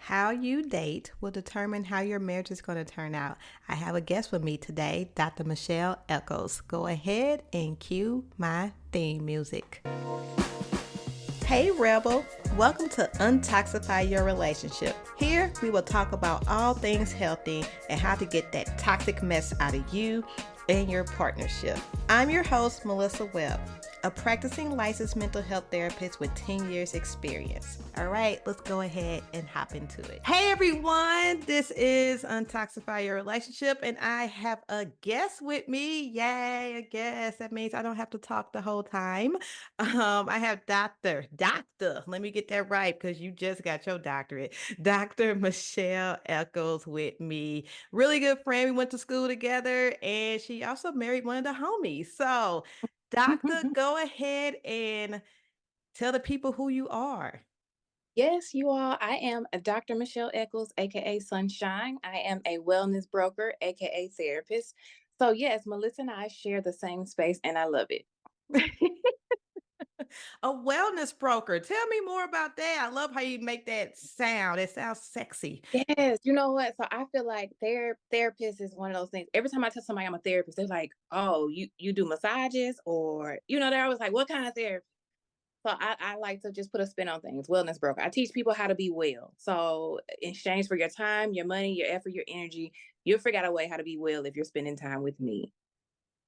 How you date will determine how your marriage is going to turn out. I have a guest with me today, Dr. Michelle Echols. Go ahead and cue my theme music. Hey Rebel, welcome to Untoxify Your Relationship. Here we will talk about all things healthy and how to get that toxic mess out of you and your partnership. I'm your host, Melissa Webb, a practicing licensed mental health therapist with 10 years experience. All right, let's go ahead and hop into it. Hey everyone, this is Untoxify Your Relationship and I have a guest with me. Yay, a guest. That means I don't have to talk the whole time. I have let me get that right because you just got your doctorate. Dr. Michelle Echols with me. Really good friend. We went to school together and she also married one of the homies. So, doctor, go ahead and tell the people who you are. Yes, you all. I am a Dr. Michelle Echols, aka Sunshine. I am a wellness broker, aka therapist. So, yes, Melissa and I share the same space and I love it. A wellness broker. Tell me more about that. I love how you make that sound. It sounds sexy. Yes, you know what? So I feel like therapist is one of those things. Every time I tell somebody I'm a therapist, they're like, "Oh, you do massages," or they're always like, "What kind of therapy?" So I like to just put a spin on things. Wellness broker. I teach people how to be well. So in exchange for your time, your money, your effort, your energy, you'll figure out a way how to be well if you're spending time with me.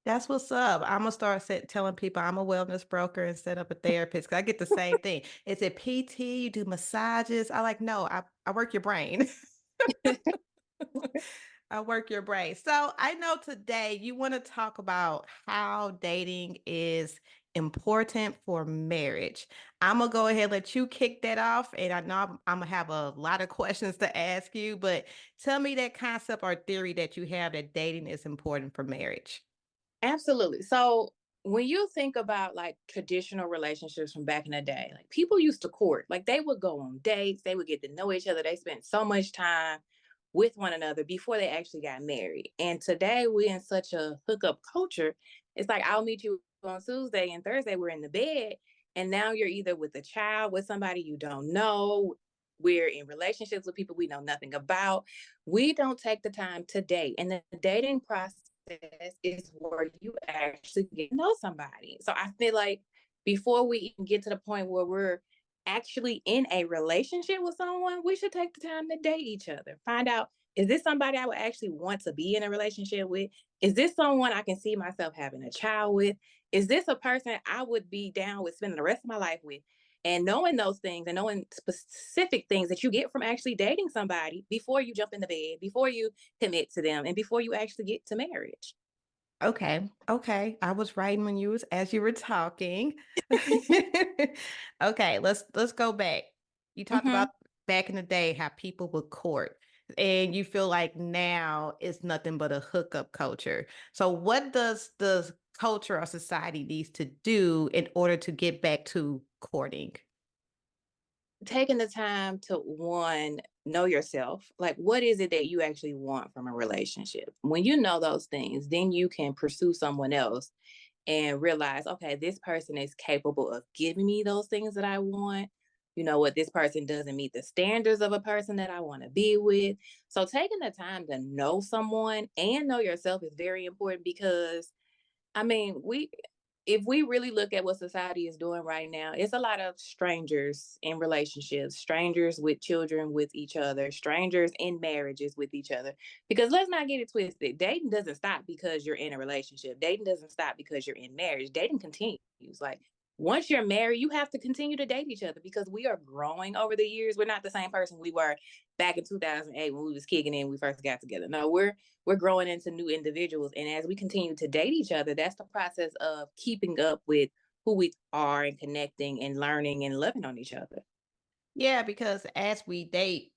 That's what's up. I'm gonna start telling people I'm a wellness broker instead of a therapist. 'Cause I get the same thing. Is it PT? You do massages? I like, no, I work your brain. I work your brain. So I know today you want to talk about how dating is important for marriage. I'm gonna go ahead and let you kick that off. And I know I'm gonna have a lot of questions to ask you, but tell me that concept or theory that you have that dating is important for marriage. Absolutely. So when you think about like traditional relationships from back in the day, like people used to court, like they would go on dates, they would get to know each other, they spent so much time with one another before they actually got married. And today we're in such a hookup culture. It's like I'll meet you on Tuesday and Thursday we're in the bed, and now you're either with a child, with somebody you don't know. We're in relationships with people we know nothing about. We don't take the time to date. And the dating process is where you actually get to know somebody. So I feel like before we even get to the point where we're actually in a relationship with someone, we should take the time to date each other. Find out, is this somebody I would actually want to be in a relationship with? Is this someone I can see myself having a child with? Is this a person I would be down with spending the rest of my life with? And knowing those things and knowing specific things that you get from actually dating somebody before you jump in the bed, before you commit to them, and before you actually get to marriage. Okay. Okay. I was writing when you was as you were talking. Okay, let's go back. You talked Mhm. about back in the day how people would court and you feel like now it's nothing but a hookup culture. So what does the culture or society needs to do in order to get back to courting? Taking the time to one, know yourself. Like, what is it that you actually want from a relationship? When you know those things, then you can pursue someone else and realize, okay, this person is capable of giving me those things that I want. You know what? This person doesn't meet the standards of a person that I want to be with. So, taking the time to know someone and know yourself is very important because I mean, if we really look at what society is doing right now, it's a lot of strangers in relationships, strangers with children with each other, strangers in marriages with each other. Because let's not get it twisted. Dating doesn't stop because you're in a relationship. Dating doesn't stop because you're in marriage. Dating continues. Like once you're married, you have to continue to date each other because we are growing over the years. We're not the same person we were back in 2008 when we was kicking in, we first got together. No, we're growing into new individuals. And as we continue to date each other, that's the process of keeping up with who we are and connecting and learning and loving on each other. Yeah, because as we date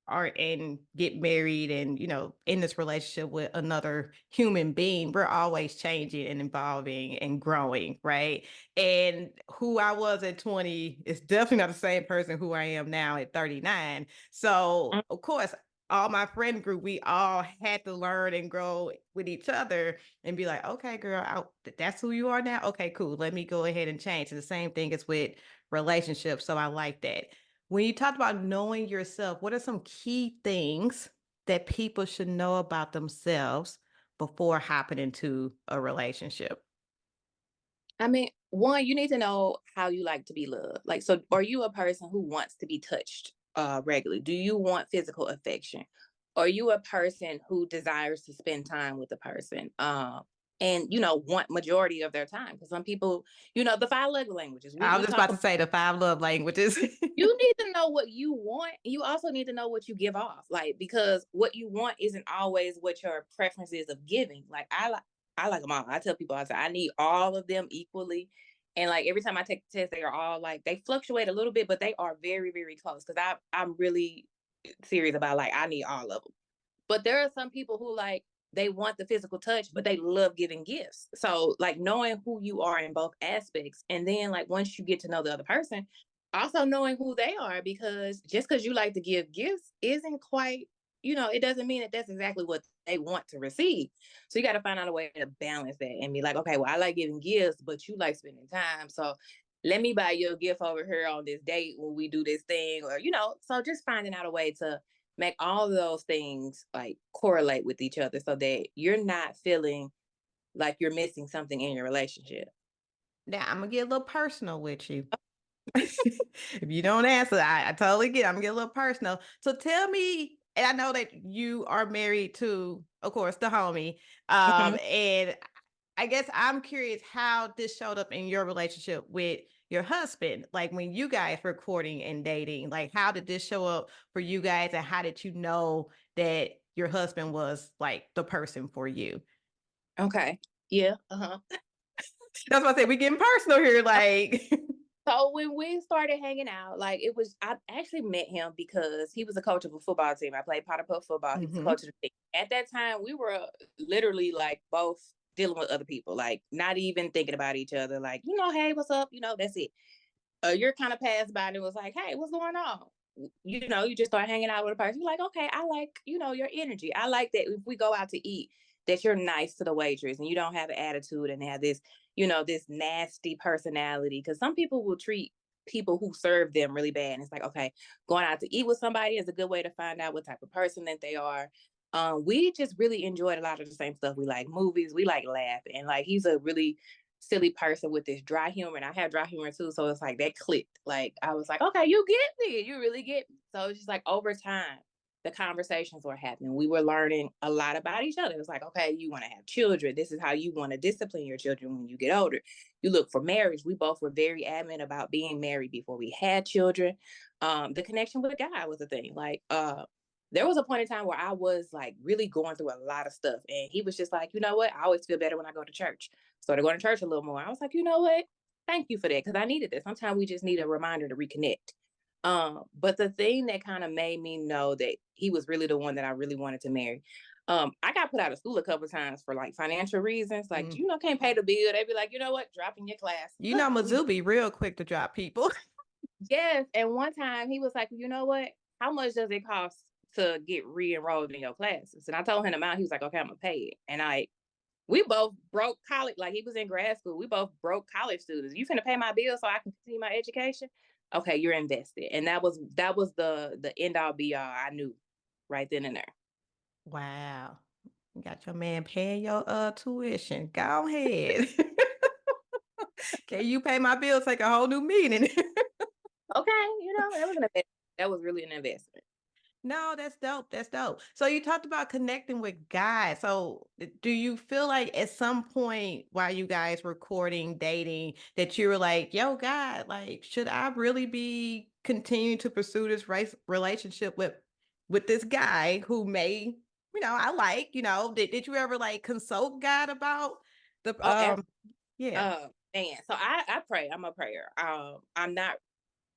or and get married and in this relationship with another human being, we're always changing and evolving and growing, right? And who I was at 20 is definitely not the same person who I am now at 39. So of course, all my friend group, we all had to learn and grow with each other and be like, okay, girl, that's who you are now. Okay, cool. Let me go ahead and change. And the same thing is with relationships. So I like that. When you talked about knowing yourself, what are some key things that people should know about themselves before hopping into a relationship? I mean, one, you need to know how you like to be loved. Like, so are you a person who wants to be touched regularly? Do you want physical affection? Are you a person who desires to spend time with the person? And want majority of their time. Because some people, the five love languages. We I was we just talk about to say the five love languages. you need to know what you want. You also need to know what you give off. Like, because what you want isn't always what your preference is of giving. Like, I like them all. I tell people I say I need all of them equally. And like every time I take the test, they are all like they fluctuate a little bit, but they are very, very close. Cause I'm really serious about like I need all of them. But there are some people who like they want the physical touch, but they love giving gifts. So like knowing who you are in both aspects, and then like once you get to know the other person, also knowing who they are, because just because you like to give gifts isn't quite, it doesn't mean that that's exactly what they want to receive. So you got to find out a way to balance that and be like, okay, well, I like giving gifts, but you like spending time. So let me buy you a gift over here on this date when we do this thing, or, so just finding out a way to make all of those things like correlate with each other so that you're not feeling like you're missing something in your relationship. Now, I'm gonna get a little personal with you. If you don't answer, I totally get it. I'm gonna get a little personal. So tell me, and I know that you are married to, of course, the homie. Mhm. And I guess I'm curious how this showed up in your relationship with your husband. Like when you guys were courting and dating, like how did this show up for you guys, and how did you know that your husband was like the person for you? Okay. Yeah. Uh-huh. That's why I say we getting personal here. Like, So when we started hanging out, like I actually met him because he was a coach of a football team. I played Potter Puff football. He was a hmm, coach of the team. At that time, we were literally like both dealing with other people, like not even thinking about each other. Like, hey, what's up? That's it. A year kind of passed by and it was like, hey, what's going on? You just start hanging out with a person. You're like, okay, I like, your energy. I like that if we go out to eat, that you're nice to the waitress and you don't have an attitude and have this, this nasty personality. Because some people will treat people who serve them really bad. And it's like, okay, going out to eat with somebody is a good way to find out what type of person that they are. We just really enjoyed a lot of the same stuff. We like movies, we like laughing. And like he's a really silly person with this dry humor, and I have dry humor too. So it's like that clicked. Like I was like, okay, you get me. You really get me. So it's just like over time, the conversations were happening. We were learning a lot about each other. It was like, okay, you want to have children. This is how you want to discipline your children when you get older. You look for marriage. We both were very adamant about being married before we had children. The connection with God was a thing. Like, there was a point in time where I was like really going through a lot of stuff. And he was just like, you know what? I always feel better when I go to church. Started going to church a little more. I was like, you know what? Thank you for that. Cause I needed that. Sometimes we just need a reminder to reconnect. But the thing that kind of made me know that he was really the one that I really wanted to marry. I got put out of school a couple of times for like financial reasons. Like, mm. can't pay the bill. They'd be like, you know what? Dropping your class. You know, we Mizzou be real quick to drop people. Yes. And one time he was like, you know what? How much does it cost to get re-enrolled in your classes? And I told him the amount. He was like, okay, I'm gonna pay it. And we both broke college. Like he was in grad school. We both broke college students. You finna pay my bill so I can continue my education? Okay, you're invested. And that was the end all be all. I knew right then and there. Wow. You got your man paying your tuition. Go ahead. Can you pay my bill? Take a whole new meaning. Okay, that was an investment. That was really an investment. No, that's dope. That's dope. So you talked about connecting with guys. So do you feel like at some point while you guys were courting, dating, that you were like, yo, God, like, should I really be continuing to pursue this race relationship with this guy who may, I like, did you ever like consult God about the Oh, yeah. man. So I pray. I'm a prayer. I'm not,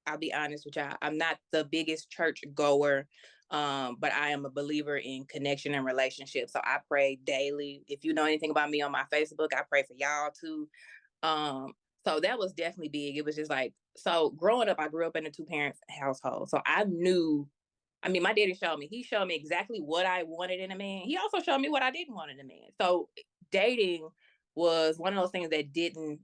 I'll be honest with y'all. I'm not the biggest church goer, but I am a believer in connection and relationship. So I pray daily. If you know anything about me on my Facebook, I pray for y'all too. Um, so that was definitely big. It was just like, so growing up, I grew up in a two-parent household. So I knew, I mean, my daddy showed me, he showed me exactly what I wanted in a man. He also showed me what I didn't want in a man. So dating was one of those things that didn't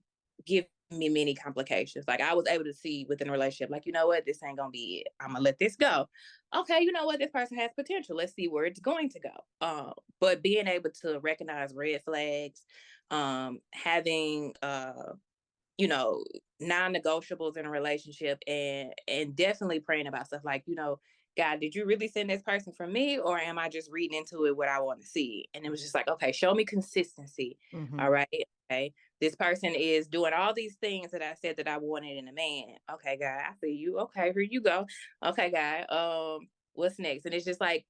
give me many complications. Like I was able to see within a relationship, like, you know what, this ain't gonna be it. I'm gonna let this go. Okay, you know what, this person has potential. Let's see where it's going to go. But being able to recognize red flags, having you know, non-negotiables in a relationship, and definitely praying about stuff like, you know, God, did you really send this person for me, or am I just reading into it what I want to see? And it was just like, okay, show me consistency. Mm-hmm. All right. Okay. This person is doing all these things that I said that I wanted in a man. Okay, God, I feel you. Okay, here you go. Okay, God. What's next? And it's just like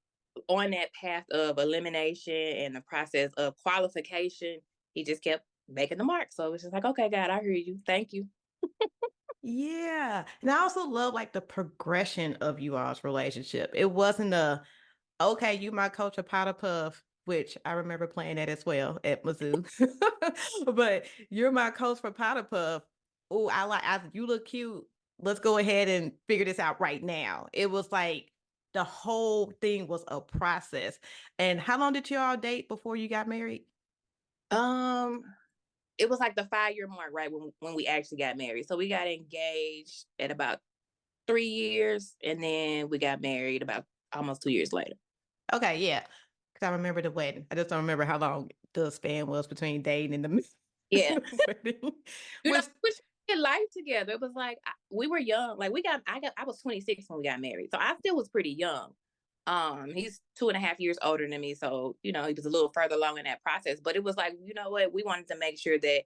on that path of elimination and the process of qualification, he just kept making the mark. So it's just like, okay, God, I hear you. Thank you. Yeah. And I also love like the progression of you all's relationship. It wasn't a, okay, you my coach of Powder Puff, which I remember playing that as well at Mizzou. But you're my coach for Powder Puff. Oh, you look cute. Let's go ahead and figure this out right now. It was like the whole thing was a process. And how long did you all date before you got married? Um, it was like the 5 year mark, right? When we actually got married. So we got engaged at about 3 years, and then we got married about almost 2 years later. Okay, yeah. Because I remember the wedding. I just don't remember how long the span was between dating and the Yeah. wedding. You know, Which, we did life together. It was like we were young. Like I was 26 when we got married. So I still was pretty young. He's 2.5 years older than me. So, you know, he was a little further along in that process. But it was like, you know what, we wanted to make sure that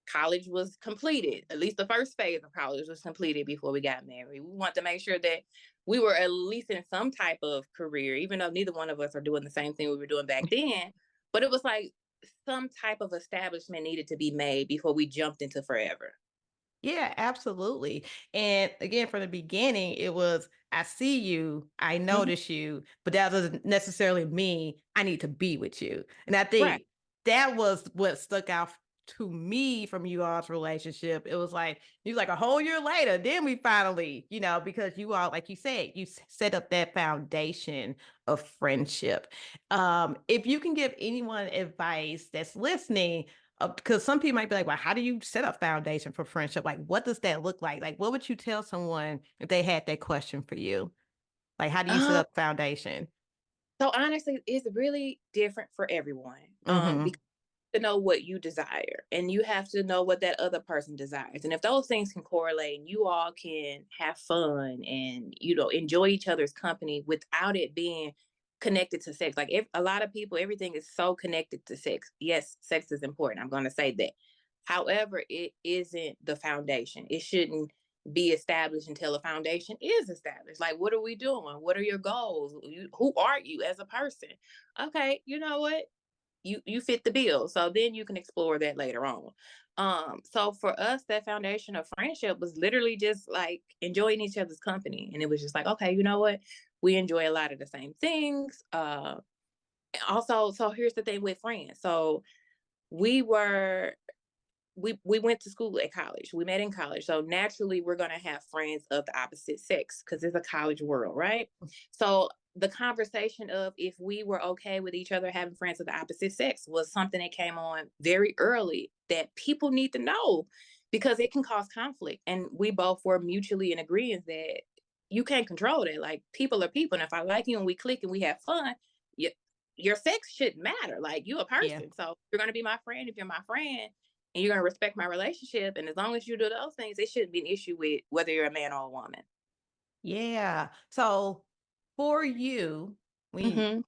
college was completed. At least the first phase of college was completed before we got married. We wanted to make sure that we were at least in some type of career, even though neither one of us are doing the same thing we were doing back then. But it was like some type of establishment needed to be made before we jumped into forever. yeah, absolutely. And again, from the beginning, it was, I see you, I Mhm. notice you, but that doesn't necessarily mean I need to be with you. And I Right. think that was what stuck out to me from you all's relationship. It was like, you was like a whole year later, then we finally, because you all, like you said, you set up that foundation of friendship. If you can give anyone advice that's listening, because some people might be like, well, how do you set a foundation for friendship? Like, what does that look like? Like, what would you tell someone if they had that question for you? Like, how do you set Um, up foundation? so honestly, it's really different for everyone. Mm-hmm. Because to know what you desire, and you have to know what that other person desires. And if those things can correlate and you all can have fun and, you know, enjoy each other's company without it being connected to sex. Like a lot of people, everything is so connected to sex. Yes, sex is important. I'm going to say that. However, it isn't the foundation. It shouldn't be established until a foundation is established. Like, what are we doing? What are your goals? Who are you as a person? Okay, you know what? You fit the bill, so then you can explore that later on. So for us, that foundation of friendship was literally just like enjoying each other's company, and it was just like, okay, you know what, we enjoy a lot of the same things. Also, so here's the thing with friends. So we were we went to school at college. We met in college. So naturally we're going to have friends of the opposite sex because it's a college world, right? So the conversation of if we were okay with each other having friends of the opposite sex was something that came on very early that people need to know because it can cause conflict. And we both were mutually in agreement that you can't control that. Like people are people. And if I like you and we click and we have fun, you, your sex shouldn't matter. Like you a Yeah. person. So you're going to be my friend if you're my friend, and you're going to respect my relationship. And as long as you do those things, it shouldn't be an issue with whether you're a man or a woman. Yeah. So for you, when Mm-hmm.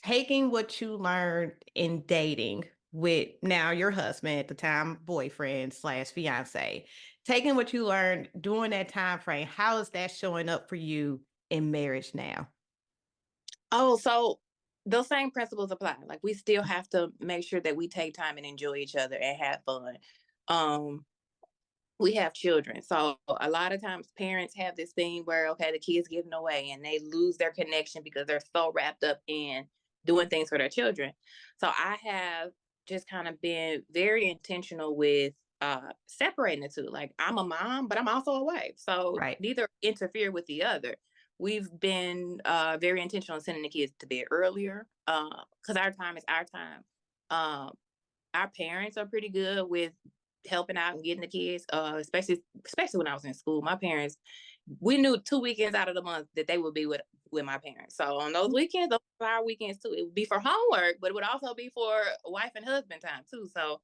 taking what you learned in dating with now your husband at the time, boyfriend slash fiance, taking what you learned during that time frame, how is that showing up for you in marriage now? Oh, so those same principles apply. Like we still have to make sure that we take time and enjoy each other and have fun. Um, we have children. So a lot of times parents have this thing where, okay, the kids getting away and they lose their connection because they're so wrapped up in doing things for their children. So I have just kind of been very intentional with separating the two. Like I'm a mom, but I'm also a wife. So Right. neither interfere with the other. We've been very intentional in sending the kids to bed earlier because our time is our time. Our parents are pretty good with helping out and getting the kids, especially when I was in school. My parents, we knew 2 weekends out of the month that they would be with my parents. So on those weekends, those were our weekends too. It would be for homework, but it would also be for wife and husband time too. So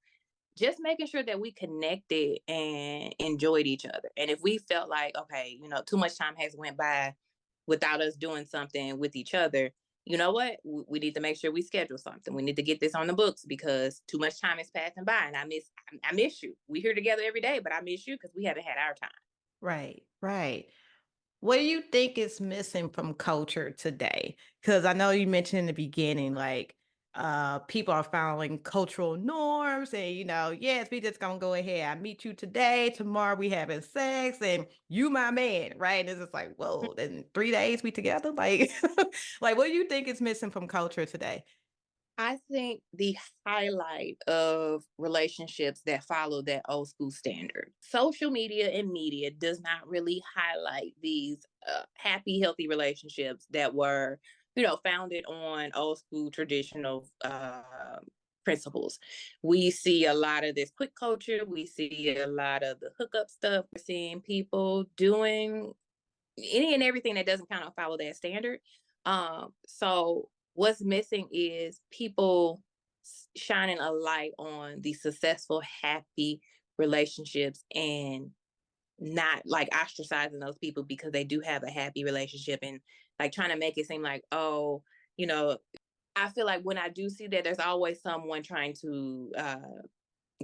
just making sure that we connected and enjoyed each other. And if we felt like, okay, too much time has went by without us doing something with each other, you know what? We need to make sure we schedule something. We need to get this on the books because too much time is passing by, and I miss you. We here together every day, but I miss you because we haven't had our time. Right, right. What do you think is missing from culture today? Because I know you mentioned in the beginning, like, people are following cultural norms and, yes, we just gonna go ahead. I meet you today, tomorrow we having sex, and you my man, right? And it's just like, whoa, then 3 days we together? Like, like what do you think is missing from culture today? I think the highlight of relationships that follow that old school standard. Social media and media does not really highlight these happy, healthy relationships that were, founded on old school traditional principles. We see a lot of this quick culture. We see a lot of the hookup stuff. We're seeing people doing any and everything that doesn't kind of follow that standard. So what's missing is people shining a light on the successful, happy relationships and not like ostracizing those people because they do have a happy relationship and like trying to make it seem like, oh, you know, I feel like when I do see that, there's always someone trying to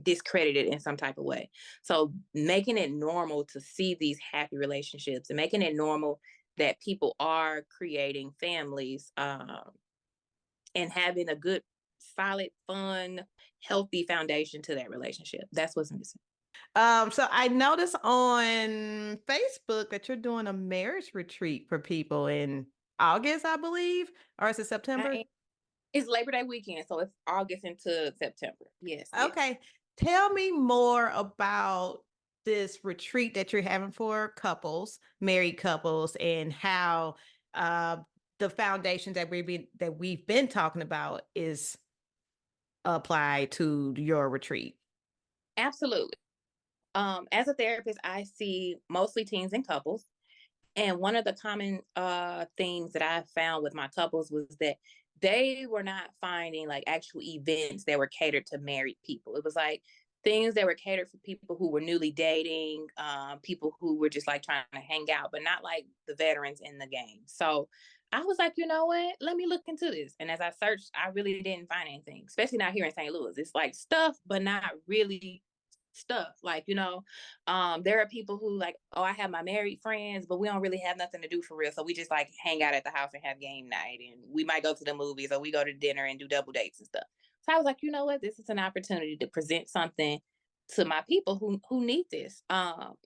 discredited in some type of way. So making it normal to see these happy relationships and making it normal that people are creating families and having a good, solid, fun, healthy foundation to that relationship. That's what's missing. So I noticed on Facebook that you're doing a marriage retreat for people in August, I believe, or is it September? I, it's Labor Day weekend, so it's August into September. Yes, yes. Okay. Tell me more about this retreat that you're having for couples, married couples, and how uh, the foundation that we've been talking about is applied to your retreat. Absolutely. As a therapist, I see mostly teens and couples. And one of the common themes that I found with my couples was that they were not finding like actual events that were catered to married people. It was like things that were catered for people who were newly dating, people who were just like trying to hang out, but not like the veterans in the game. So I was like, you know what? Let me look into this. And as I searched, I really didn't find anything, especially not here in St. Louis. It's like stuff, but not really stuff. Like, there are people who like, oh, I have my married friends, but we don't really have nothing to do for real. So we just like hang out at the house and have game night. And we might go to the movies or we go to dinner and do double dates and stuff. So I was like, you know what? This is an opportunity to present something to my people who need this.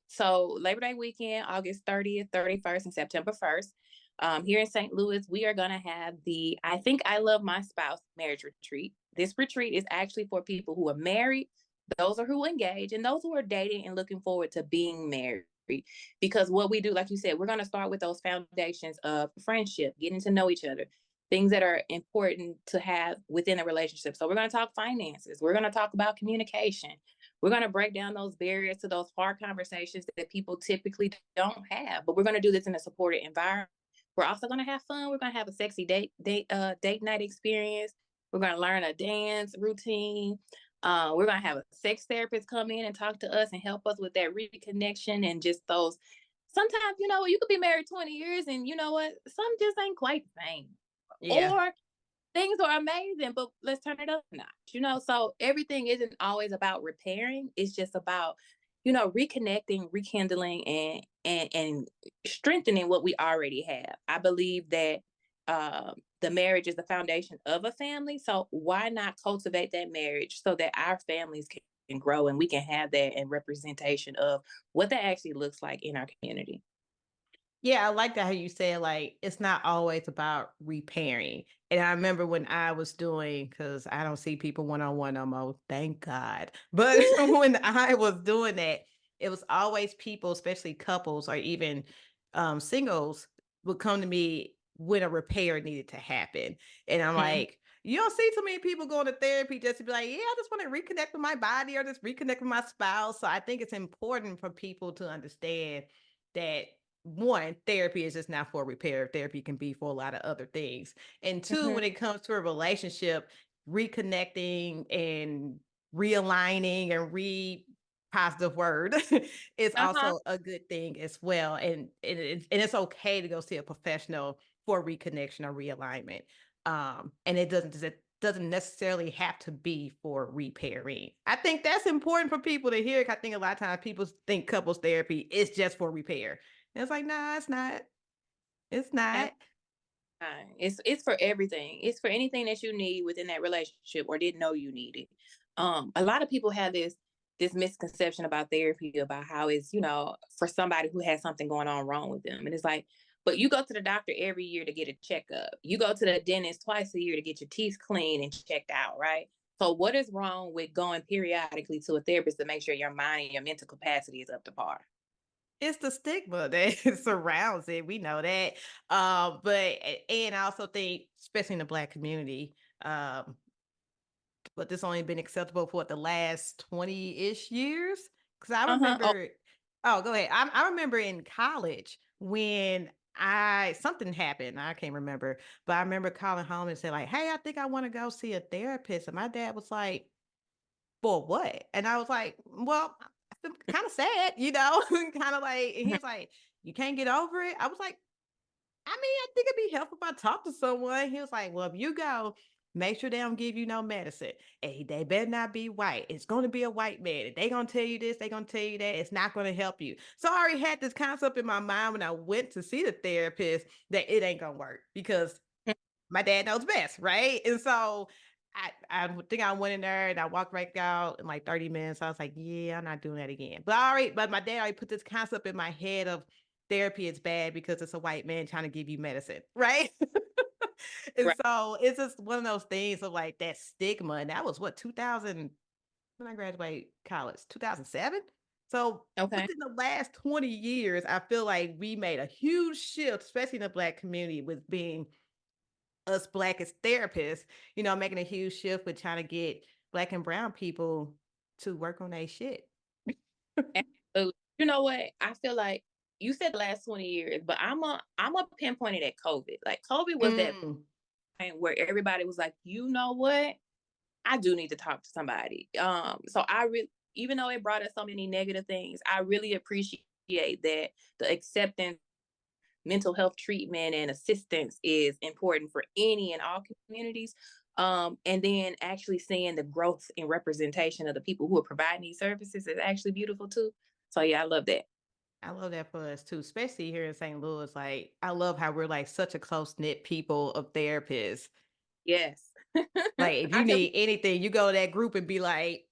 So Labor Day weekend, August 30th, 31st, and September 1st. Here in St. Louis, we are going to have the I Think I Love My Spouse marriage retreat. This retreat is actually for people who are married, those are who engage, and those who are dating and looking forward to being married. Because what we do, like you said, we're going to start with those foundations of friendship, getting to know each other, things that are important to have within a relationship. So we're going to talk finances. We're going to talk about communication. We're going to break down those barriers to those hard conversations that people typically don't have. But we're going to do this in a supported environment. We're also going to have fun. We're going to have a sexy date night experience. We're going to learn a dance routine. We're going to have a sex therapist come in and talk to us and help us with that reconnection and just those. Sometimes, you could be married 20 years and you know what? Some just ain't quite the same. Yeah. Or things are amazing, but let's turn it up a notch. So everything isn't always about repairing. It's just about, reconnecting, rekindling, and strengthening what we already have. I believe that the marriage is the foundation of a family. So why not cultivate that marriage so that our families can grow and we can have that and representation of what that actually looks like in our community. Yeah, I like that how you said like it's not always about repairing. And I remember when I was doing because I don't see people one on one no more, thank God. But when I was doing that, it was always people, especially couples or even singles, would come to me when a repair needed to happen. And I'm Mhm. like, You don't see too many people going to therapy just to be like, yeah, I just want to reconnect with my body or just reconnect with my spouse. So I think it's important for people to understand that one, therapy is just not for repair. Therapy can be for a lot of other things. And two, Mhm. when it comes to a relationship, reconnecting and realigning and positive word is Uh-huh. also a good thing as well. And it's okay to go see a professional for reconnection or realignment. And it doesn't necessarily have to be for repairing. I think that's important for people to hear. I think a lot of times people think couples therapy is just for repair. And it's like, nah, it's not. It's not. It's for everything. It's for anything that you need within that relationship or didn't know you needed. A lot of people have this misconception about therapy, about how it's, for somebody who has something going on wrong with them. And it's like, but you go to the doctor every year to get a checkup. You go to the dentist twice a year to get your teeth cleaned and checked out, right? So what is wrong with going periodically to a therapist to make sure your mind and your mental capacity is up to par? It's the stigma that surrounds it. We know that. And I also think, especially in the Black community, um, but this only been acceptable for the last 20-ish years. Because I Uh-huh. Oh, remember, oh, go ahead. I remember in college when something happened. I can't remember, but I remember calling home and saying like, "Hey, I think I want to go see a therapist." And my dad was like, "For what?" And I was like, "Well, I'm kind of sad, kind of like." And he mhm. was like, "You can't get over it." I was like, I mean, I think it'd be helpful if I talk to someone. He was like, "Well, if you go, make sure they don't give you no medicine. Hey, they better not be white. It's going to be a white man. If they going to tell you this, they going to tell you that. It's not going to help you." So I already had this concept in my mind when I went to see the therapist that it ain't going to work because my dad knows best, right? And so I think I went in there and I walked right out in like 30 minutes. I was like, yeah, I'm not doing that again. But my dad already put this concept in my head of therapy is bad because it's a white man trying to give you medicine, right? And Right. so it's just one of those things of like that stigma. And that was what 2000 when I graduated college, 2007. So Okay. within the last 20 years, I feel like we made a huge shift, especially in the Black community, with being us Black as therapists, making a huge shift with trying to get Black and brown people to work on their shit. Absolutely. You know what? I feel like you said the last 20 years, but I'm a pinpoint it at COVID. Like COVID was that Mm, point where everybody was like, you know what? I do need to talk to somebody. So I really, even though it brought us so many negative things, I really appreciate that the acceptance, mental health treatment, and assistance is important for any and all communities. And then actually seeing the growth and representation of the people who are providing these services is actually beautiful too. So yeah, I love that. I love that for us too, especially here in St. Louis. Like, I love how we're like such a close knit people of therapists. Yes. Like, if I you tell need anything, you go to that group and be like,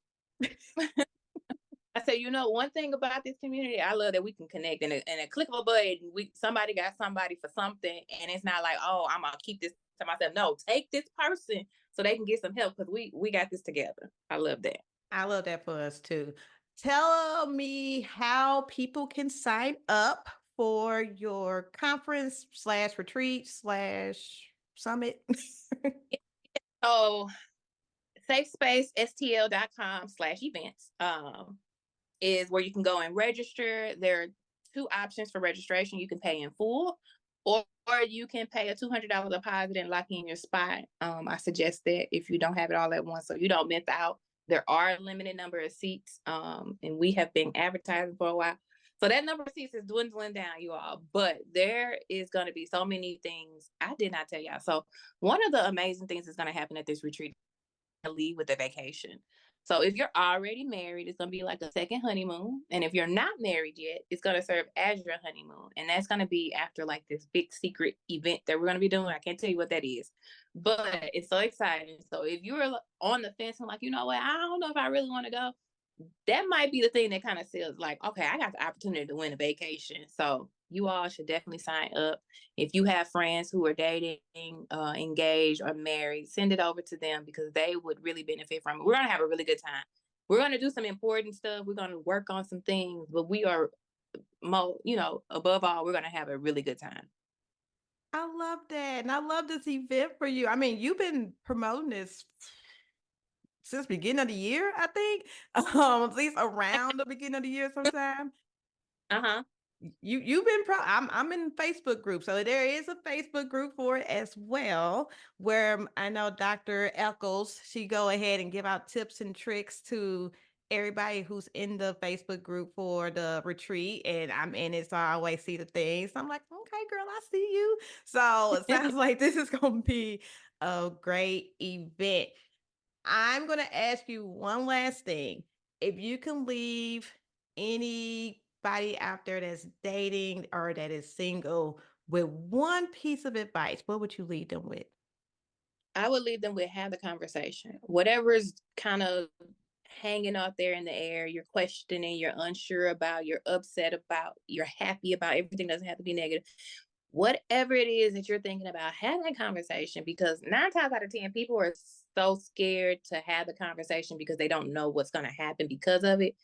I say, one thing about this community, I love that we can connect in a click of a button. Somebody got somebody for something, and it's not like, oh, I'm gonna keep this to myself. No, take this person so they can get some help because we got this together. I love that. I love that for us too. Tell me how people can sign up for your conference slash retreat slash summit. So safespacestl.com/events is where you can go and register. There are two options for registration. You can pay in full, or you can pay a $200 deposit and lock in your spot. I suggest that if you don't have it all at once, so you don't miss out. There are a limited number of seats, and we have been advertising for a while. So that number of seats is dwindling down, you all. But there is going to be so many things I did not tell y'all. So one of the amazing things that's going to happen at this retreat, leave with a vacation. So if you're already married, it's gonna be like a second honeymoon. And if you're not married yet, it's gonna serve as your honeymoon. And that's gonna be after like this big secret event that we're gonna be doing. I can't tell you what that is, but it's so exciting. So if you're on the fence and like, you know what, I don't know if I really want to go, that might be the thing that kind of says like, okay, I got the opportunity to win a vacation. So you all should definitely sign up. If you have friends who are dating, engaged, or married, send it over to them because they would really benefit from it. We're going to have a really good time. We're going to do some important stuff. We're going to work on some things, but we are, above all, we're going to have a really good time. I love that. And I love this event for you. I mean, you've been promoting this since beginning of the year, I think. At least around the beginning of the year sometime. Uh-huh. You've been I'm in Facebook group, so there is a Facebook group for it as well, where I know Dr. Echols, she go ahead and give out tips and tricks to everybody who's in the Facebook group for the retreat, and I'm in it, so I always see the things. I'm like, okay, girl, I see you. So it sounds like this is gonna be a great event. I'm going to ask you one last thing. If you can leave anybody out there that's dating or that is single with one piece of advice, what would you leave them with? I would leave them with have the conversation. Whatever's kind of hanging out there in the air, you're questioning, you're unsure about, you're upset about, you're happy about, everything doesn't have to be negative. Whatever it is that you're thinking about, have that conversation, because 9 times out of 10, people are so scared to have the conversation because they don't know what's going to happen because of it.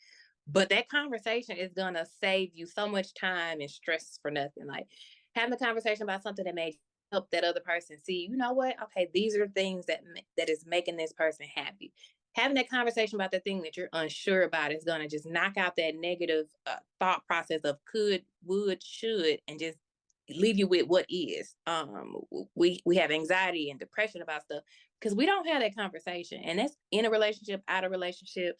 But that conversation is going to save you so much time and stress for nothing. Like having a conversation about something that may help that other person see, you know what? Okay, these are things that is making this person happy. Having that conversation about the thing that you're unsure about is going to just knock out that negative thought process of could, would, should, and just leave you with what is. We have anxiety and depression about stuff because we don't have that conversation, and that's in a relationship, out of relationship,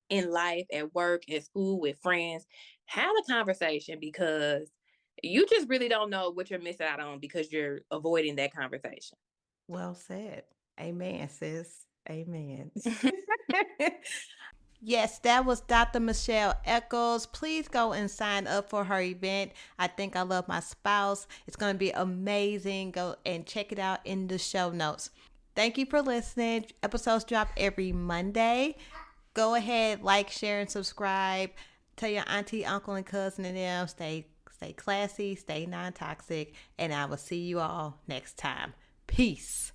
in life, at work, at school, with friends. Have a conversation, because you just really don't know what you're missing out on because you're avoiding that conversation. Well said. Amen, sis. Amen. Yes, that was Dr. Michelle Echols. Please go and sign up for her event. I think I love my spouse. It's going to be amazing. Go and check it out in the show notes. Thank you for listening. Episodes drop every Monday. Go ahead, like, share, and subscribe. Tell your auntie, uncle, and cousin and them. Stay classy, stay non-toxic, and I will see you all next time. Peace.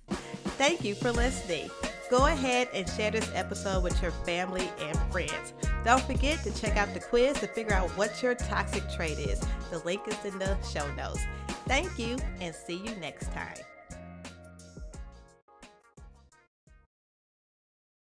Thank you for listening. Go ahead and share this episode with your family and friends. Don't forget to check out the quiz to figure out what your toxic trait is. The link is in the show notes. Thank you, and see you next time.